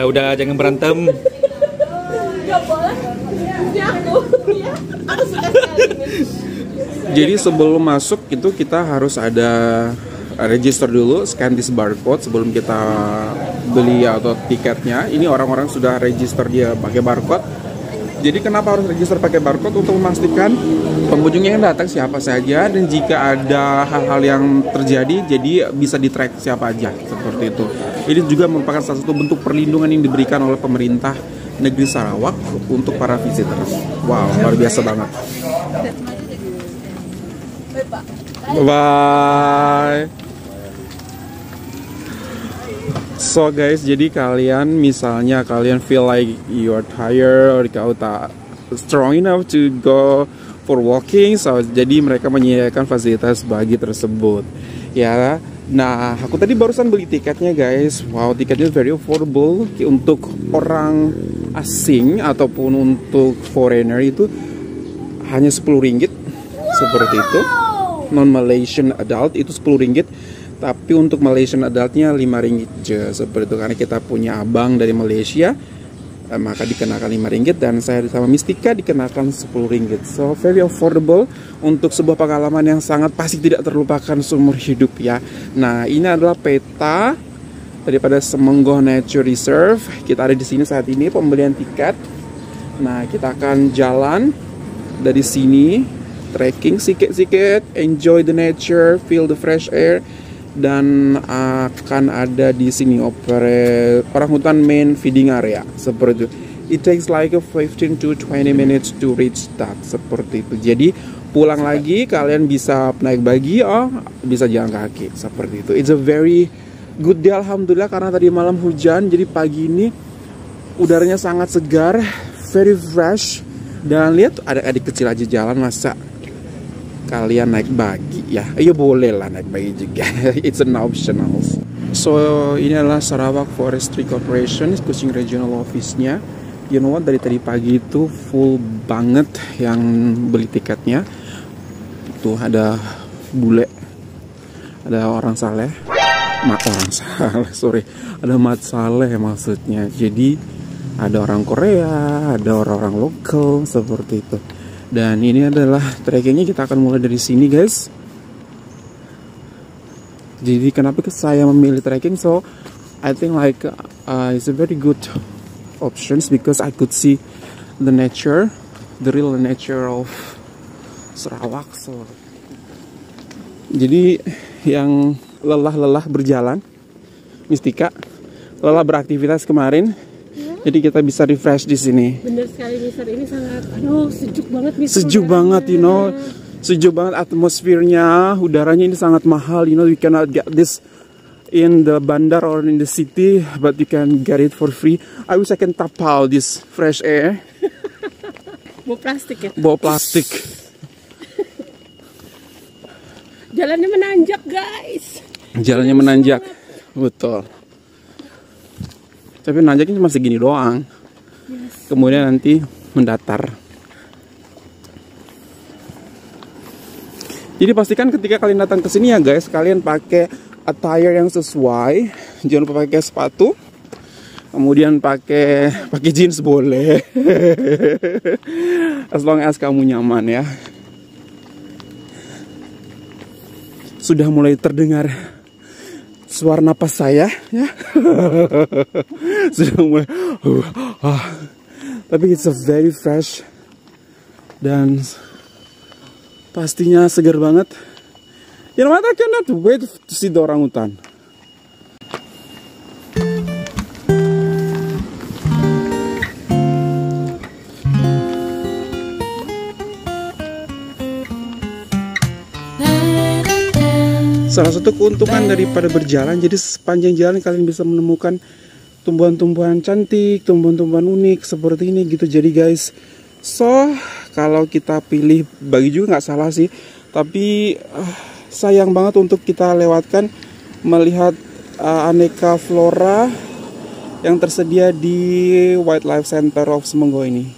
Udah jangan berantem. Gak boleh. Ini aku. Ya, aku suka sekali ini. Jadi sebelum masuk itu kita harus ada register dulu, scan this barcode sebelum kita beli atau tiketnya. Ini orang-orang sudah register dia pakai barcode. Jadi kenapa harus register pakai barcode? Untuk memastikan pengunjung yang datang siapa saja, dan jika ada hal-hal yang terjadi jadi bisa di-track siapa aja, seperti itu. Ini juga merupakan salah satu bentuk perlindungan yang diberikan oleh pemerintah negeri Sarawak untuk para visitors. Wow, luar biasa banget. Bye. So guys, jadi kalian misalnya kalian feel like you are tired or kau tak strong enough to go for walking, so jadi mereka menyediakan fasilitas bagi tersebut. Ya, nah aku tadi barusan beli tiketnya guys. Wow, tiketnya very affordable untuk orang asing ataupun untuk foreigner itu hanya 10 ringgit seperti itu. Non Malaysian adult itu 10 ringgit. Tapi untuk Malaysian adultnya 5 ringgit aja, seperti itu. Karena kita punya abang dari Malaysia, maka dikenakan 5 ringgit, dan saya sama Mistika dikenakan 10 ringgit. So very affordable untuk sebuah pengalaman yang sangat pasti tidak terlupakan seumur hidup ya. Nah, ini adalah peta daripada Semenggong Nature Reserve. Kita ada di sini saat ini pembelian tiket. Nah, kita akan jalan dari sini, trekking sikit-sikit, enjoy the nature, feel the fresh air. Dan akan ada di sini orangutan main feeding area, seperti itu. It takes like 15 to 20 minutes to reach that, seperti itu. Jadi pulang lagi kalian bisa naik buggy, bisa jalan kaki, seperti itu. It's a very good day, alhamdulillah, karena tadi malam hujan, jadi pagi ini udaranya sangat segar, very fresh. Dan lihat ada adik kecil aja jalan, masa kalian naik buggy ya? Iya boleh lah naik buggy juga. It's an optional. So ini adalah Sarawak Forestry Corporation, Kuching Regional Office-nya. You know what, dari tadi pagi itu full banget yang beli tiketnya. Tuh ada bule, ada orang saleh, ada mat saleh maksudnya. Jadi ada orang Korea, ada orang-orang lokal, seperti itu. Dan ini adalah trekkingnya, kita akan mulai dari sini guys. Jadi kenapa saya memilih trekking? So I think like it's a very good options because I could see the nature, the real nature of Sarawak. So jadi yang lelah berjalan, Mistika lelah beraktivitas kemarin. Jadi kita bisa refresh di sini. Bener sekali Mister, ini sangat, aduh sejuk banget Mister. Sejuk banget, you know, sejuk banget atmosfernya, udaranya ini sangat mahal, you know, you cannot get this in the bandar or in the city, but you can get it for free. I wish I can tap out this fresh air. Bawa plastik ya? Bawa plastik. Jalannya menanjak guys. Jalannya menanjak, betul. Tapi nanjaknya cuma segini doang. Yes. Kemudian nanti mendatar. Jadi pastikan ketika kalian datang ke sini ya guys, kalian pakai attire yang sesuai. Jangan lupa pakai sepatu. Kemudian pakai jeans boleh. As long as kamu nyaman ya. Sudah mulai terdengar suara napas saya ya. Sudah mulai tapi it's a very fresh dan pastinya segar banget. You know what, I cannot wait to see the orangutan. Salah satu keuntungan daripada berjalan, jadi sepanjang jalan kalian bisa menemukan tumbuhan-tumbuhan cantik, tumbuhan-tumbuhan unik seperti ini gitu. Jadi guys, so kalau kita pilih bagi juga nggak salah sih, tapi sayang banget untuk kita lewatkan melihat aneka flora yang tersedia di Wildlife Center of Semenggong ini.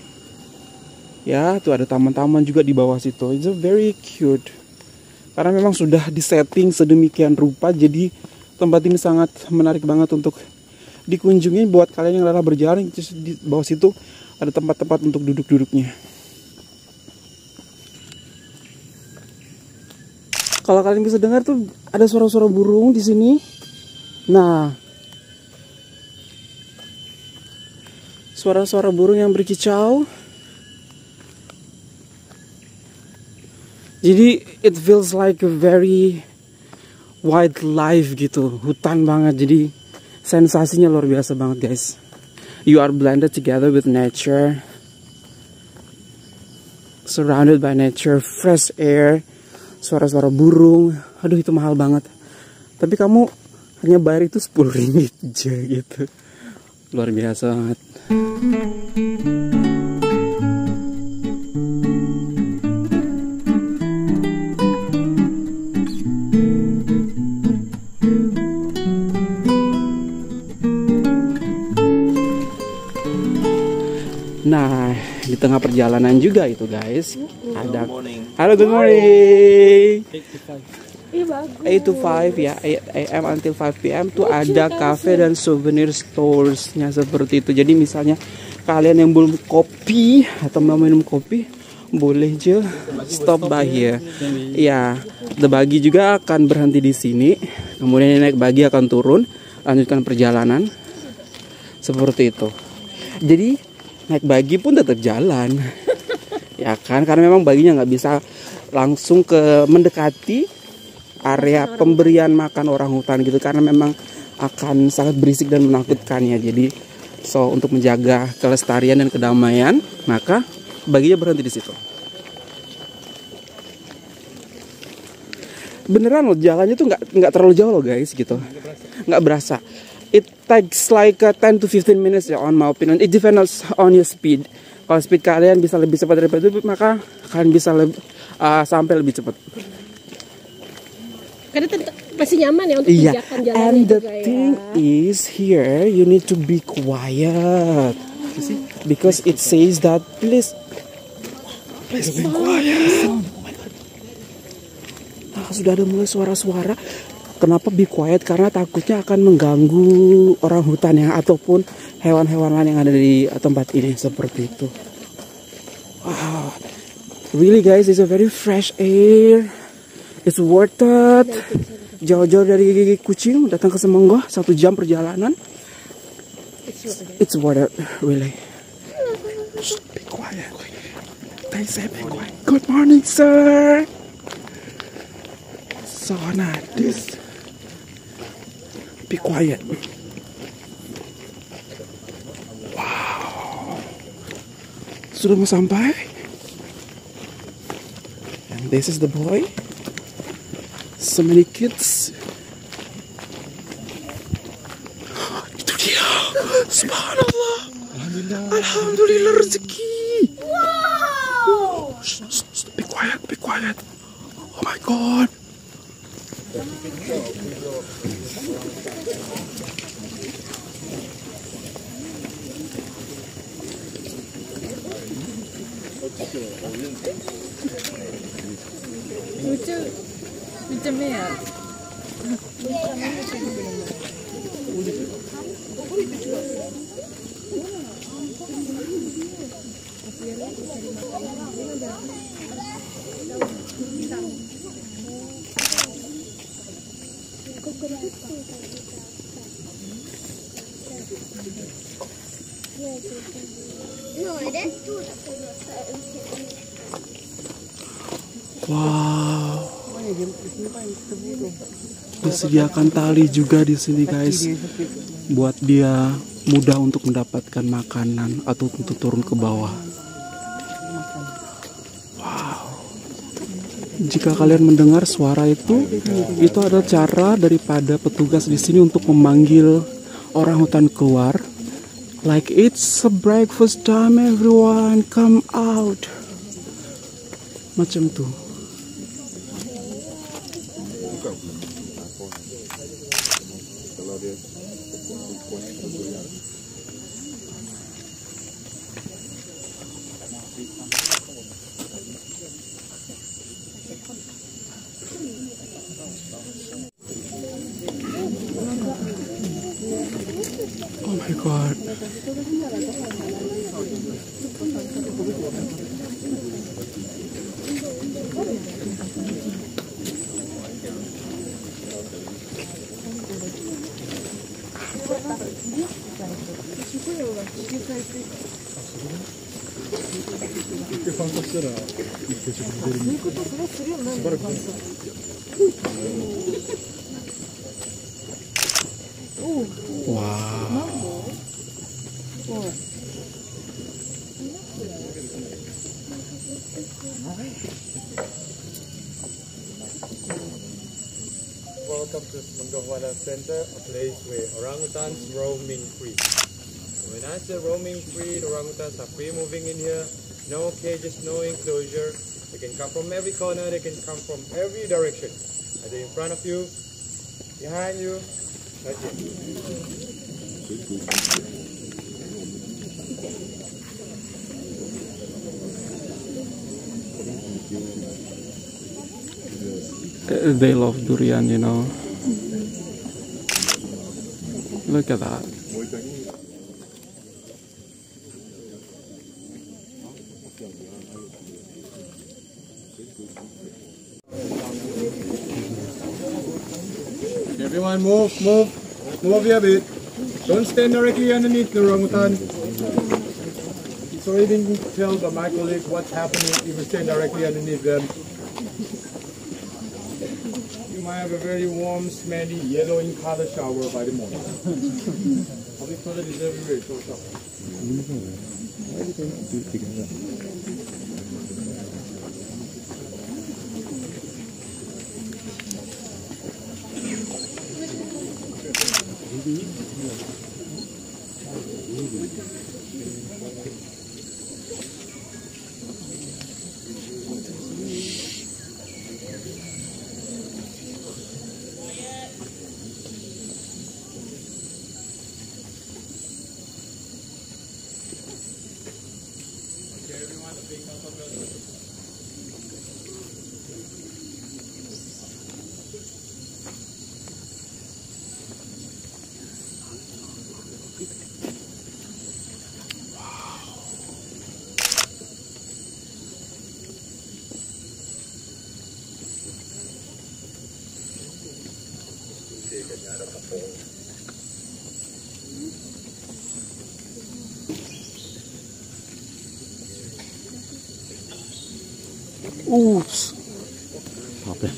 Ya, tuh ada taman-taman juga di bawah situ. It's very cute. Karena memang sudah disetting sedemikian rupa, jadi tempat ini sangat menarik banget untuk dikunjungi buat kalian yang lelah berjalan. Terus di bawah situ ada tempat-tempat untuk duduk-duduknya. Kalau kalian bisa dengar tuh ada suara-suara burung di sini. Nah, suara-suara burung yang berkicau. Jadi it feels like a very wildlife gitu, hutan banget. Jadi sensasinya luar biasa banget guys. You are blended together with nature, surrounded by nature, fresh air, suara-suara burung. Aduh itu mahal banget. Tapi kamu hanya bayar itu 10 ringgit aja gitu. Luar biasa banget. Nah, di tengah perjalanan juga itu guys, ada halo good morning. 8 to 5 ya, 8 AM until 5 PM tuh ada cafe dan souvenir stores-nya seperti itu. Jadi misalnya kalian yang belum kopi atau mau minum kopi, boleh aja stop by here. Ya, the buggy juga akan berhenti di sini. Kemudian naik buggy akan turun, lanjutkan perjalanan seperti itu. Jadi naik buggy pun tetap jalan, ya kan? Karena memang baginya nggak bisa langsung mendekati area pemberian makan orang hutan gitu, karena memang akan sangat berisik dan menakutkan ya. Jadi untuk menjaga kelestarian dan kedamaian, maka baginya berhenti di situ. Beneran loh, jalannya tuh nggak terlalu jauh loh guys gitu, nggak berasa. It takes like 10 to 15 minutes ya on my opinion. It depends on your speed. Kalau speed kalian bisa lebih cepat daripada itu, maka kalian bisa sampai lebih cepat. Karena masih nyaman ya untuk pijakan jalannya. And the juga thing is here you need to be quiet. You see? Because it says that please be quiet. Nah, sudah ada mulai suara-suara. Kenapa be quiet? Karena takutnya akan mengganggu orang hutan ya, ataupun hewan-hewan lain yang ada di tempat ini seperti itu. Wow, really guys, it's a very fresh air. It's worth it. Jauh-jauh dari Kuching datang ke Semenggah, 1 jam perjalanan. It's worth it, really. Shh, be quiet. They say be quiet. Good morning, sir. So nice. Be quiet. Wow. Sudah mau sampai. And this is the boy. So many kids. Itu dia. Subhanallah. Alhamdulillah rezeki. Wow. Be quiet, be quiet. Oh my God. Lucu ya. Wow. Disediakan tali juga di sini guys, buat dia mudah untuk mendapatkan makanan atau untuk turun ke bawah. Wow. Jika kalian mendengar suara itu adalah cara daripada petugas di sini untuk memanggil orang hutan keluar. Like it's a breakfast time, everyone come out. Macam tuh. Welcome to Semenggah Center, a place where orangutans roaming free. When I say roaming free, the orangutans are free moving in here. No cages, no enclosure. They can come from every corner, they can come from every direction. Either in front of you, behind you, that's it. They love durian, you know. Look at that. Everyone move here a bit. Don't stand directly underneath the orangutan. It's already been told by my colleague what's happening if you stand directly underneath them. You might have a very warm, smelly, yellow in color shower by the morning. Public toilet is everywhere, so stop. Oops. Apa?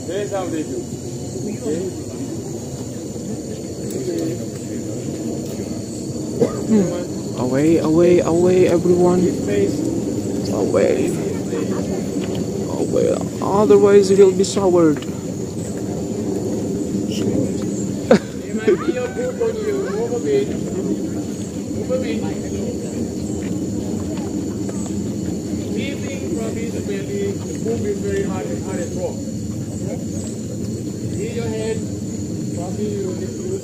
This is how they do. Away, away, away, everyone. Away. Away. Otherwise, he'll be showered. It might be your poop on you. Move a bit. Move a bit. Breathing from his belly. The poop is very hard and raw. In your head. Probably you need to use.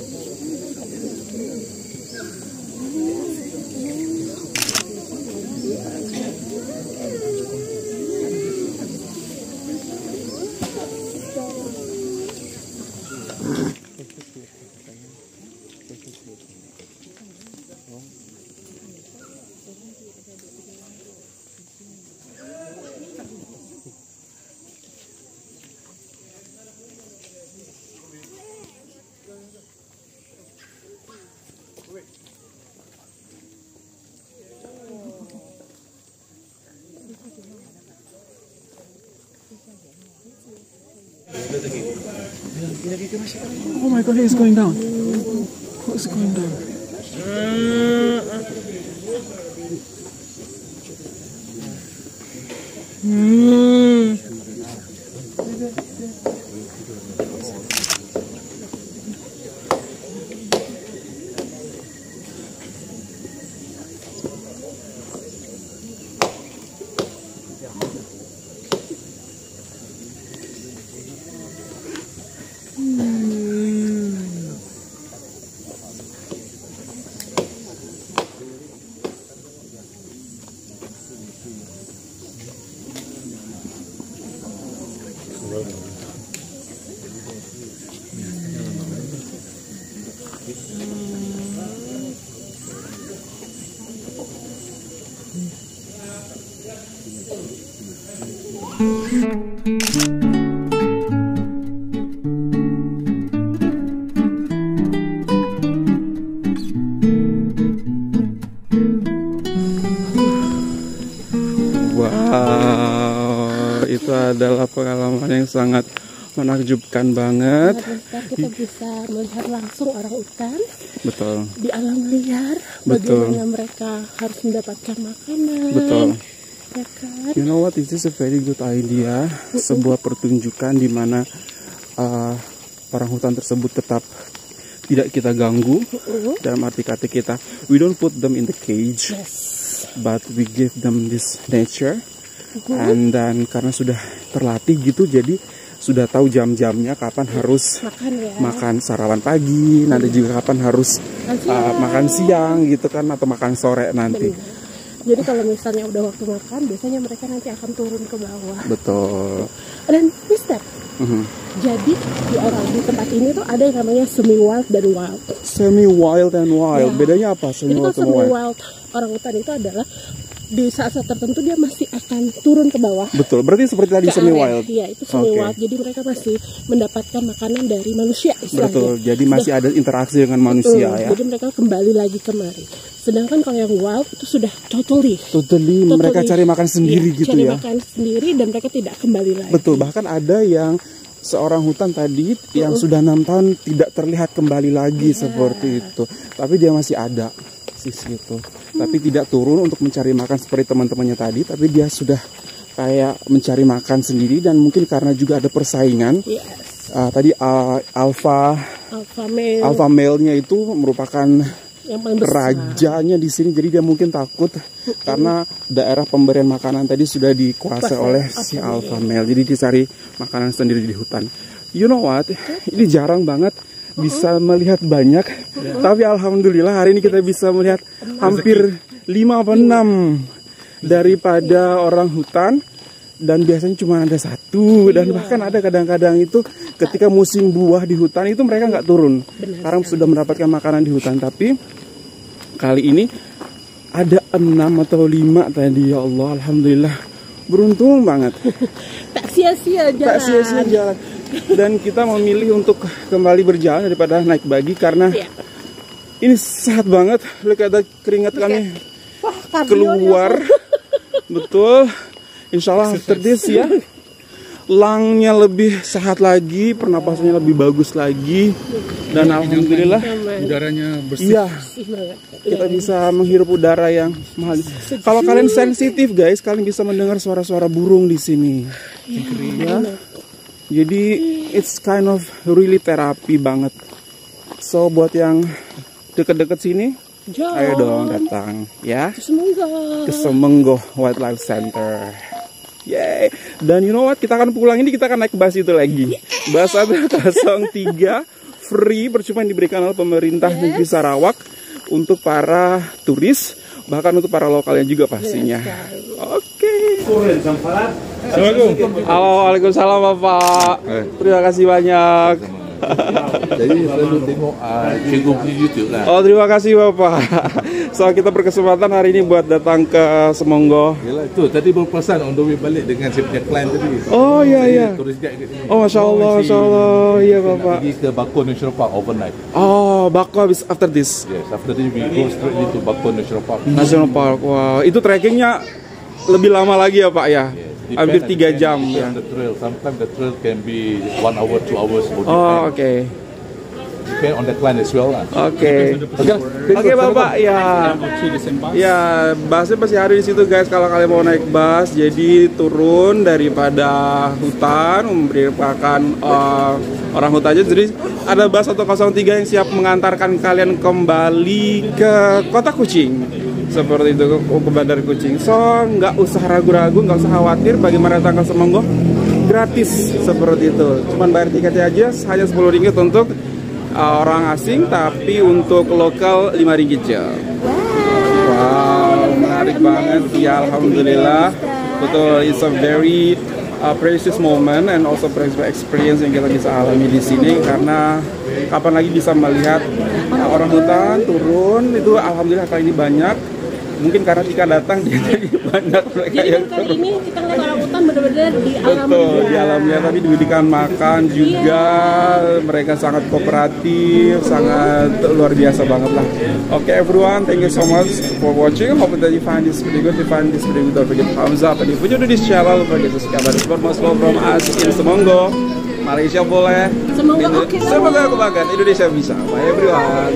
Oh my god, he's going down. Who's going down? Wow, itu adalah pengalaman yang sangat menakjubkan banget. Kita bisa melihat langsung orang utan. Betul. Di alam liar. Betul. Bagaimana mereka harus mendapatkan makanan. Betul. Ya kan? You know what? This is a very good idea. Sebuah pertunjukan di mana orang hutan tersebut tetap tidak kita ganggu. Dalam arti kata kita, we don't put them in the cage, but we give them this nature. And then karena sudah terlatih gitu, jadi sudah tahu jam-jamnya kapan harus makan sarapan pagi, nanti juga kapan harus makan siang gitu kan, atau makan sore nanti. Jadi kalau misalnya udah waktu makan, biasanya mereka nanti akan turun ke bawah. Betul. Dan Mister, jadi di tempat ini tuh ada yang namanya semi wild dan wild. Semi wild and wild. Ya. Bedanya apa semi wild dan wild? Wild orang hutan itu adalah di saat-saat tertentu dia masih akan turun ke bawah. Betul. Berarti seperti tadi semi wild. Iya, itu semi wild. Jadi mereka masih mendapatkan makanan dari manusia istilahnya. Betul. Jadi masih ada interaksi dengan manusia ya. Jadi mereka kembali lagi kemari. Sedangkan kalau yang wild itu sudah totally mereka cari makan sendiri gitu cari ya. makan sendiri dan mereka tidak kembali lagi. Betul. Bahkan ada yang seorang hutan tadi yang sudah 6 tahun tidak terlihat kembali lagi seperti itu. Tapi dia masih ada sisi itu. Tapi tidak turun untuk mencari makan seperti teman-temannya tadi, tapi dia sudah kayak mencari makan sendiri, dan mungkin karena juga ada persaingan. Tadi alpha male-nya itu merupakan Yang paling besar. rajanya di sini, jadi dia mungkin takut karena daerah pemberian makanan tadi sudah dikuasai oleh si alpha male. Jadi dicari makanan sendiri di hutan. You know what? Ini jarang banget bisa melihat banyak. Tapi alhamdulillah hari ini kita bisa melihat hampir 5 atau 6 daripada orang hutan. Dan biasanya cuma ada 1, dan bahkan ada kadang-kadang itu ketika musim buah di hutan itu mereka nggak turun. Sekarang sudah mendapatkan makanan di hutan, tapi kali ini ada 6 atau 5 tadi. Ya Allah, alhamdulillah, beruntung banget. Tak sia-sia jalan. Tak sia-sia jalan. Dan kita memilih untuk kembali berjalan daripada naik buggy karena ini sehat banget. Lihat ada keringat kami keluar. Betul. Insya Allah after this ya, lungnya lebih sehat lagi, pernapasannya lebih bagus lagi, dan alhamdulillah Udaranya bersih. iya, kita bisa menghirup udara yang mahal. Kalau kalian sensitif guys, kalian bisa mendengar suara-suara burung di sini. Ya. Jadi it's kind of really terapi banget. So buat yang deket-deket sini, ayo dong datang ya ke Semenggoh Wildlife Center. Yay. Dan you know what, kita akan pulang ini, kita akan naik bus itu lagi. Bus 103 free, percuma yang diberikan oleh pemerintah Negeri Sarawak untuk para turis, bahkan untuk para lokalnya juga pastinya. Oke. Assalamualaikum. Halo, waalaikumsalam Bapak. Terima kasih banyak. Jadi selalu tengok cikgu punya YouTube lah. Oh, terima kasih Bapak. So kita berkesempatan hari ini buat datang ke Semenggoh. Yalah, itu tadi berpesan on the way balik dengan saya punya klien tadi. Oh iya iya. Turis guide kat sini. Oh Masya Allah, iya Kita Bapak. pergi ke Bakau National Park overnight. Oh, Bako habis after this Yes, after this we go straight to Bakau National Park. National Park. Wow, itu trekkingnya lebih lama lagi ya Pak ya? Yes, Hampir depend 3 jam on ya. the trail. Sometimes the trail can be 1 hour, 2 hours. Oh oke. Depend on the client as well lah. Oke. Oke Bapak ya. Ya, busnya pasti ada di situ guys kalau kalian mau naik bus. Jadi turun daripada hutan, merupakan orang hutannya. Jadi ada bus 103 yang siap mengantarkan kalian kembali ke Kota Kuching. Seperti itu, ke Bandar Kuching. So, nggak usah ragu-ragu, nggak usah khawatir bagaimana datang ke Semenggoh. Gratis seperti itu. Cuman bayar tiketnya aja hanya Rp10 untuk orang asing, tapi untuk lokal Rp5 aja. Wow, menarik banget ya, alhamdulillah. Betul, it's a very precious moment and also precious experience yang kita bisa alami di sini, karena kapan lagi bisa melihat orang hutan turun itu, alhamdulillah kali ini banyak. Mungkin karena Tika datang jadi banyak mereka Jadi yang kan kali ini kita ngeliat orang hutan benar-benar di alam. betul, di alamnya, tapi diberikan makan juga. Mereka sangat kooperatif, sangat luar biasa banget lah. Oke everyone, thank you so much for watching. Hope that you find this video good. If you find this video good, don't forget to thumbs up. And if you do this channel, don't forget to subscribe. And support most love from us in Semenggoh. Malaysia boleh. Semenggoh oke banget. Semoga kebanggaan Indonesia bisa. Bye everyone.